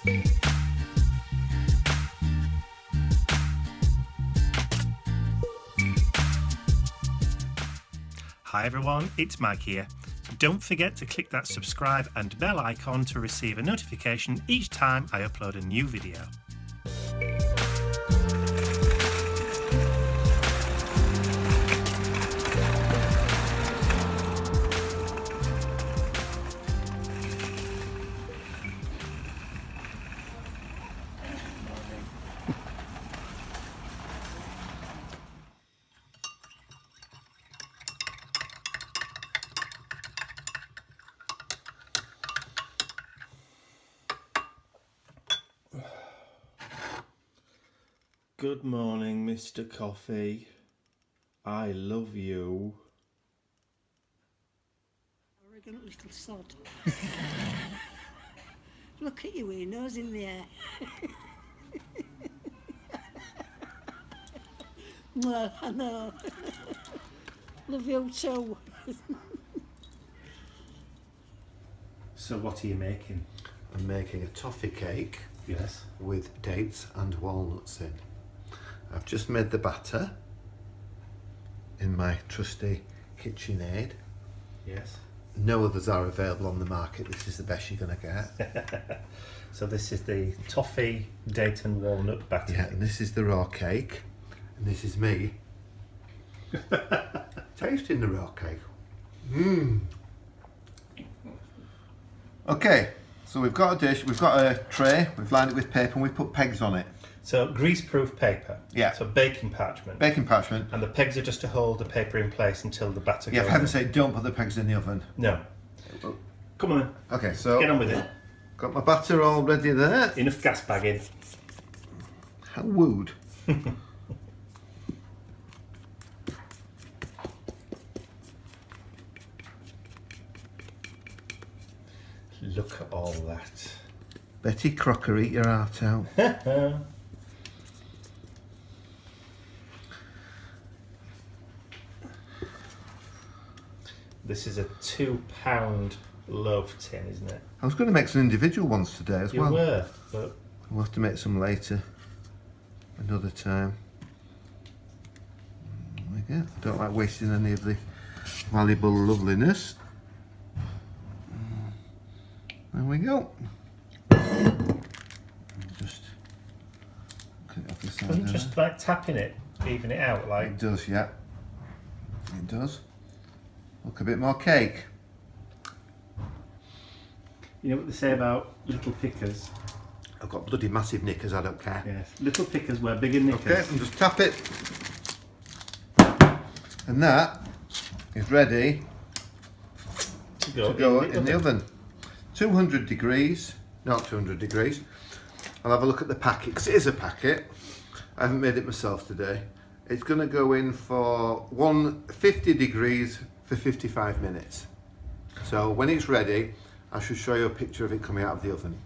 Hi everyone, it's Mike here. Don't forget to click that subscribe and bell icon to receive a notification each time I upload a new video. Good morning, Mr. Coffee. I love you. Arrogant little sod. Look at you with your nose in the air. Well, I know. Love you too. So what are you making? I'm making a toffee cake. Yes. With dates and walnuts in. I've just made the batter in my trusty KitchenAid. Yes. No others are available on the market. This is the best you're going to get. So this is the toffee, date and walnut batter. Yeah, and this is the raw cake. And this is me tasting the raw cake. Mmm. Okay, so we've got a dish, we've got a tray, we've lined it with paper and we've put pegs on it. So grease-proof paper. Yeah. So baking parchment. Baking parchment. And the pegs are just to hold the paper in place until the batter goes Yeah, for heaven's in. sake, don't put the pegs in the oven. No. Come on. Okay, so Get on with it. got my batter all ready there. Enough gas bagging. How wooed. Look at all that. Betty Crocker, eat your heart out. This is a £2 loaf tin, isn't it? I was going to make some individual ones today as well. You were, but We'll have to make some later, another time. There we go. I don't like wasting any of the valuable loveliness. There we go. Just cut it off the side wasn't there. just like tapping it, even it out, like. It does, yeah. It does. Look, a bit more cake. You know what they say about little pickers? I've got bloody massive knickers, I don't care. Yes. Little pickers wear bigger knickers. Okay, and just tap it. And that is ready to to go in the oven. 200 degrees, not 200 degrees. I'll have a look at the packet, because it is a packet. I haven't made it myself today. It's going to go in for 150 degrees for 55 minutes. So when it's ready, I should show you a picture of it coming out of the oven.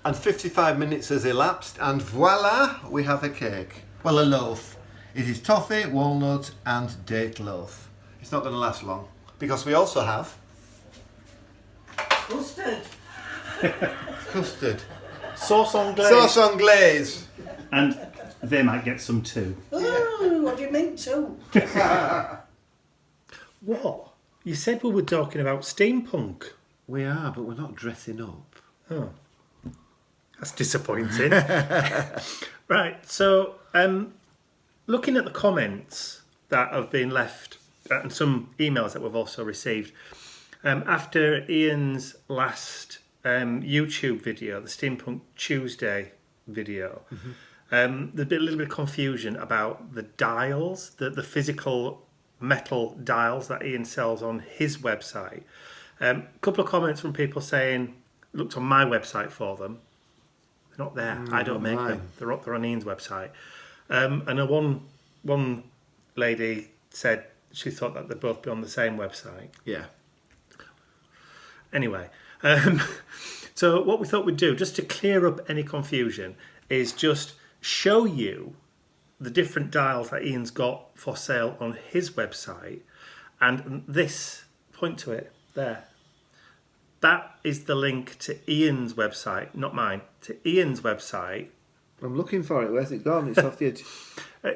And 55 minutes has elapsed, and voila, we have a cake. Well, a loaf. It is toffee, walnut, and date loaf. It's not going to last long, because we also have Custard. custard. Sauce on glaze. Sauce on glaze. And they might get some too. Ooh, what do you mean too? What? You said we were talking about steampunk. We are, but we're not dressing up. Oh. That's disappointing. Right, so looking at the comments that have been left and some emails that we've also received, after Ian's last YouTube video, the Steampunk Tuesday video, there's been a little bit of confusion about the dials, the physical metal dials that Ian sells on his website. A couple of comments from people saying, looked on my website for them. They're not there. I don't make them. They're on Ian's website. And one lady said she thought that they'd both be on the same website. Yeah. Anyway, so what we thought we'd do, just to clear up any confusion, is just show you the different dials that Ian's got for sale on his website, and this, point to it, there. that is the link to Ian's website, not mine, to Ian's website. I'm looking for it. Where's it gone? It's off the edge.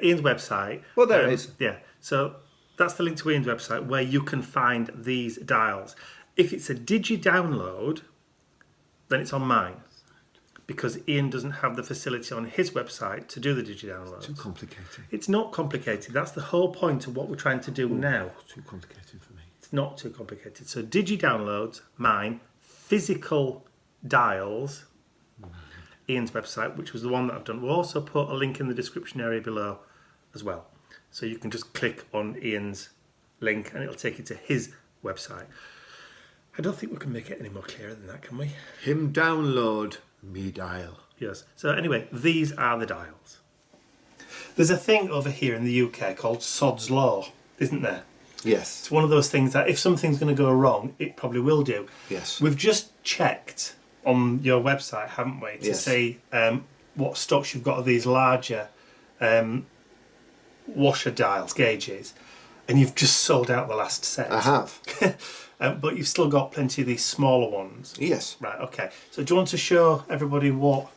Ian's website. Well, there it is. Yeah, so that's the link to Ian's website where you can find these dials. If it's a digi-download, then it's on mine. Because Ian doesn't have the facility on his website to do the digi-downloads. Too complicated. It's not complicated. That's the whole point of what we're trying to do now. Too complicated for me. It's not too complicated. So digi-downloads, mine, physical dials, Ian's website, which was the one that I've done. We'll also put a link in the description area below as well. So you can just click on Ian's link and it'll take you to his website. I don't think we can make it any more clearer than that, can we? Him download, me dial. Yes. So anyway, these are the dials. There's a thing over here in the UK called Sod's Law, isn't there? Yes. It's one of those things that if something's going to go wrong, it probably will do. Yes. We've just checked on your website, haven't we, to Yes. see what stocks you've got of these larger washer dials, gauges, and you've just sold out the last set. I have. But you've still got plenty of these smaller ones. Yes. Right, okay. So do you want to show everybody what...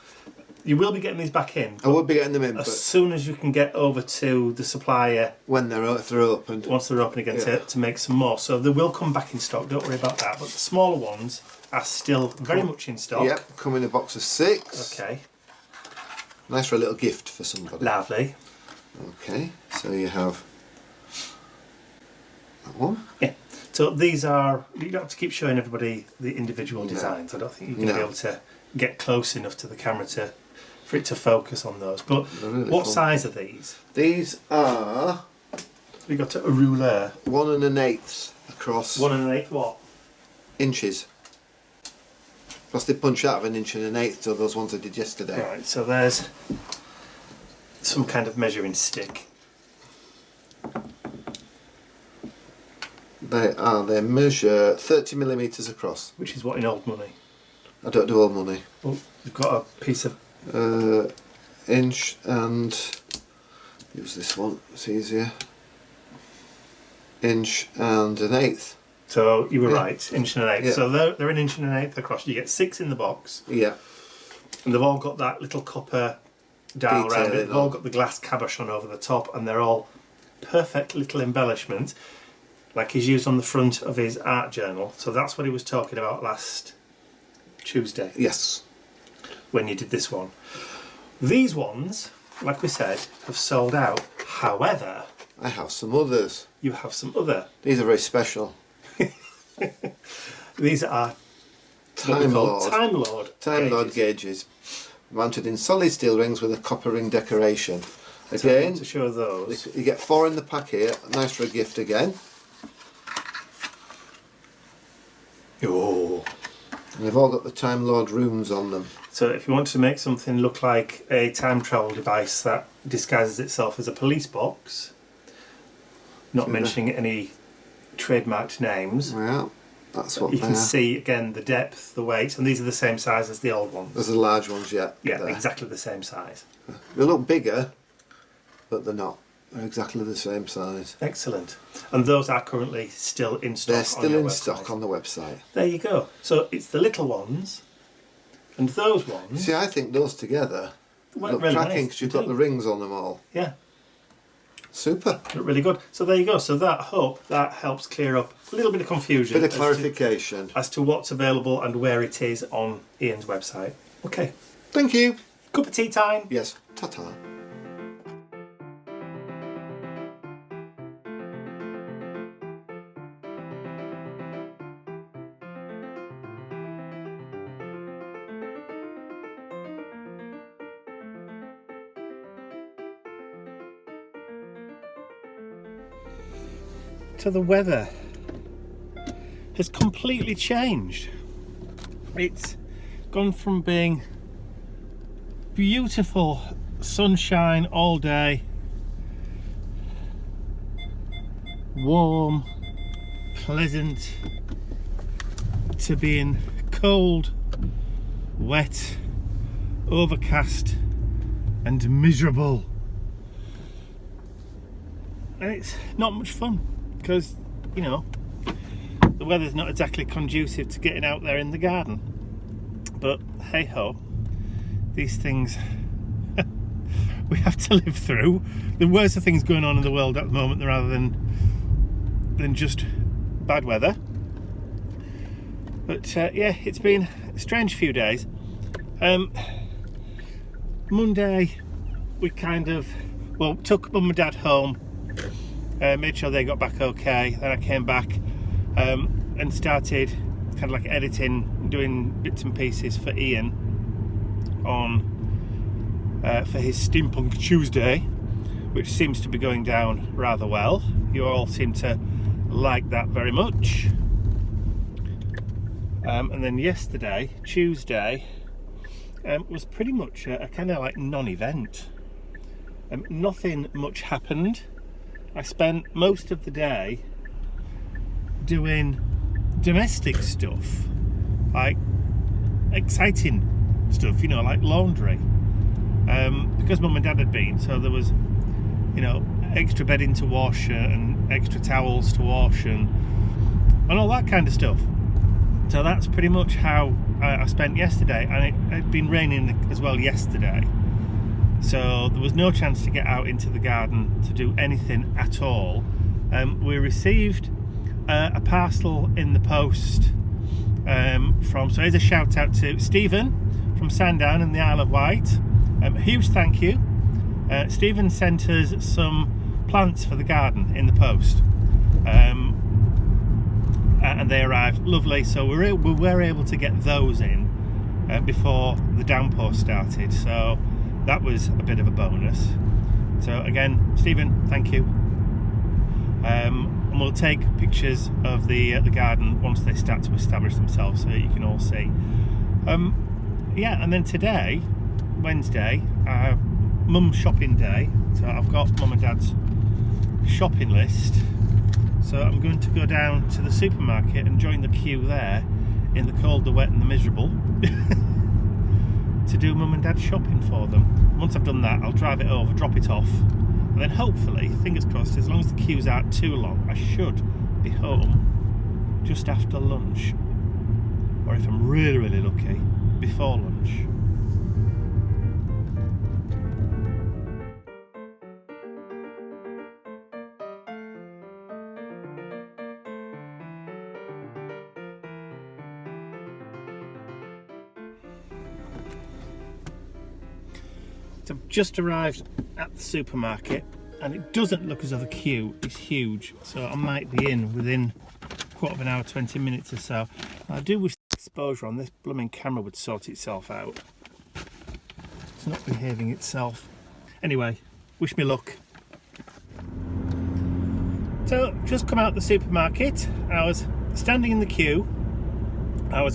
You will be getting these back in. I would be getting them in, As but soon as you can get over to the supplier, when if they're opened. once they're open again, Yeah. to make some more. So they will come back in stock, don't worry about that. But the smaller ones are still very much in stock. Yep, come in a box of 6. Okay, Nice for a little gift for somebody. lovely. Okay, so you have that one. Yeah. So these are, you don't have to keep showing everybody the individual designs. I don't think you're going to be able to get close enough to the camera for it to focus on those. But Really what fun. size are these? These are We got a ruler. 1 1/8 across 1 1/8 what? inches. Plus they punch out of 1 1/8 inch, so those ones I did yesterday. Right, so there's some kind of measuring stick. They measure 30mm across. Which is what in old money. I don't do old money. Well, you've got a piece of... Inch and use this one, it's easier. Inch and 1/8. So you were Yeah. right, 1 1/8. Yeah. So they're 1 1/8 across. You get 6 in the box, Yeah. and they've all got that little copper dial around it. Detailing They've all on. got the glass cabochon over the top, and they're all perfect little embellishment, like he's used on the front of his art journal. So that's what he was talking about last Tuesday Yes. when you did this one. These ones, like we said, have sold out. However, I have some others. you have some other. These are very special. These are what we Time call Lord. Time Lord. Time Lord gauges. gauges. Mounted in solid steel rings with a copper ring decoration. So I Again, want to show those. you get 4 in the pack here. Nice for a gift again. Oh. And they've all got the Time Lord runes on them. So if you want to make something look like a time travel device that disguises itself as a police box, not So mentioning any trademarked names, Well, that's what you they can are. see again the depth, the weight, and these are the same size as the old ones. There's the large ones yet. Yeah, there. exactly the same size. They look bigger, but they're not. They're exactly the same size. Excellent. And those are currently still in stock. They're on still your in website. stock on the website. There you go. So it's the little ones and those ones. See, I think those together Well, look really cracking nice. because you've They got do. the rings on them all. Yeah, Super. look really good. So there you go. So that, I hope that helps clear up a little bit of confusion. Bit of as to- clarification. as to what's available and where it is on Ian's website. Okay, Thank you. cup of tea time. Yes. Ta-ta. So the weather has completely changed. It's gone from being beautiful sunshine all day, warm, pleasant, to being cold, wet, overcast and miserable. And it's not much fun because, you know, the weather's not exactly conducive to getting out there in the garden. But hey ho, these things we have to live through. The worst of things going on in the world at the moment rather than just bad weather. But yeah, it's been a strange few days. Monday we took Mum and Dad home, made sure they got back okay. Then I came back and started kind of like editing, doing bits and pieces for Ian on for his Steampunk Tuesday, which seems to be going down rather well. You all seem to like that very much. And then yesterday, Tuesday, was pretty much a kind of like non-event. Nothing much happened. I spent most of the day doing domestic stuff, like exciting stuff, you know, like laundry. Because Mum and Dad had been, so there was, you know, extra bedding to wash and extra towels to wash and all that kind of stuff. So that's pretty much how I spent yesterday, and it had been raining as well yesterday, so there was no chance to get out into the garden to do anything at all. We received a parcel in the post so here's a shout out to Stephen from Sandown in the Isle of Wight. A huge thank you. Stephen sent us some plants for the garden in the post, and they arrived lovely, so we were able to get those in before the downpour started, so that was a bit of a bonus. So again, Stephen, thank you. And we'll take pictures of the garden once they start to establish themselves, so you can all see. Yeah, and then today, Wednesday, Mum's shopping day, so I've got Mum and Dad's shopping list. So I'm going to go down to the supermarket and join the queue there in the cold, the wet and the miserable to do Mum and Dad's shopping for them. Once I've done that, I'll drive it over, drop it off, and then hopefully, fingers crossed, as long as the queues aren't too long, I should be home just after lunch, or if I'm really, really lucky, before lunch. I've just arrived at the supermarket and it doesn't look as though the queue is huge, so I might be in within a quarter of an hour, 20 minutes or so. I do wish the exposure on this blooming camera would sort itself out. It's not behaving itself. Anyway, wish me luck. So, just come out the supermarket. I was standing in the queue. I've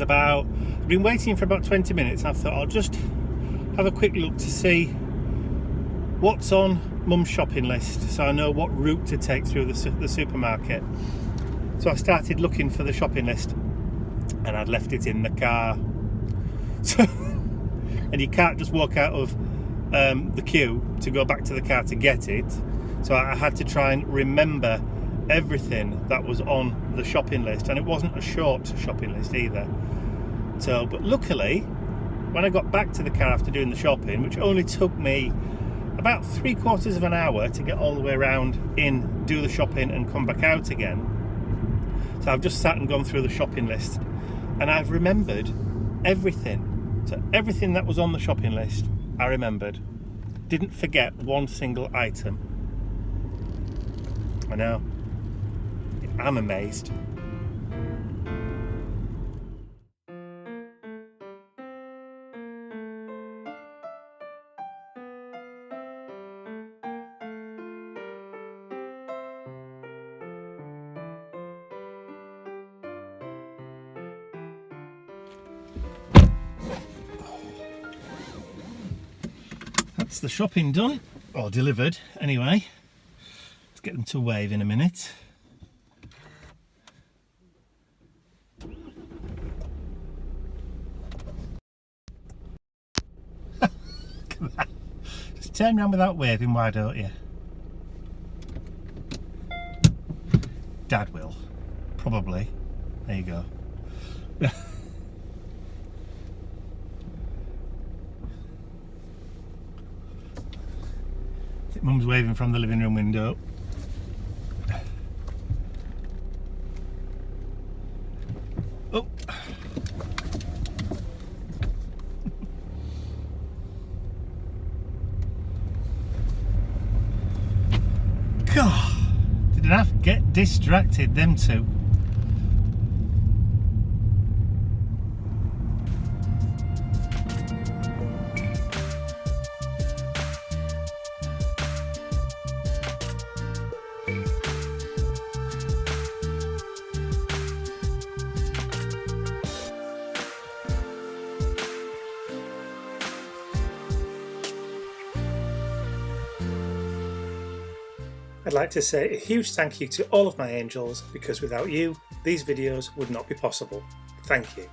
been waiting for about 20 minutes. I thought I'll just have a quick look to see what's on Mum's shopping list, so I know what route to take through the supermarket. So I started looking for the shopping list, and I'd left it in the car. So, and you can't just walk out of the queue to go back to the car to get it. So I had to try and remember everything that was on the shopping list, and it wasn't a short shopping list either. So, but luckily, when I got back to the car after doing the shopping, which only took me about 3/4 of an hour to get all the way around in, do the shopping and come back out again. So I've just sat and gone through the shopping list and I've remembered everything. So everything that was on the shopping list, I remembered. Didn't forget one single item. I know. I'm amazed. That's the shopping done, or delivered anyway. Let's get them to wave in a minute. Come on. Just turn around without waving, why don't you? Dad will, probably. There you go. Mum's waving from the living room window. Oh. God, did I get distracted, them two? I'd like to say a huge thank you to all of my angels, because without you, these videos would not be possible. Thank you.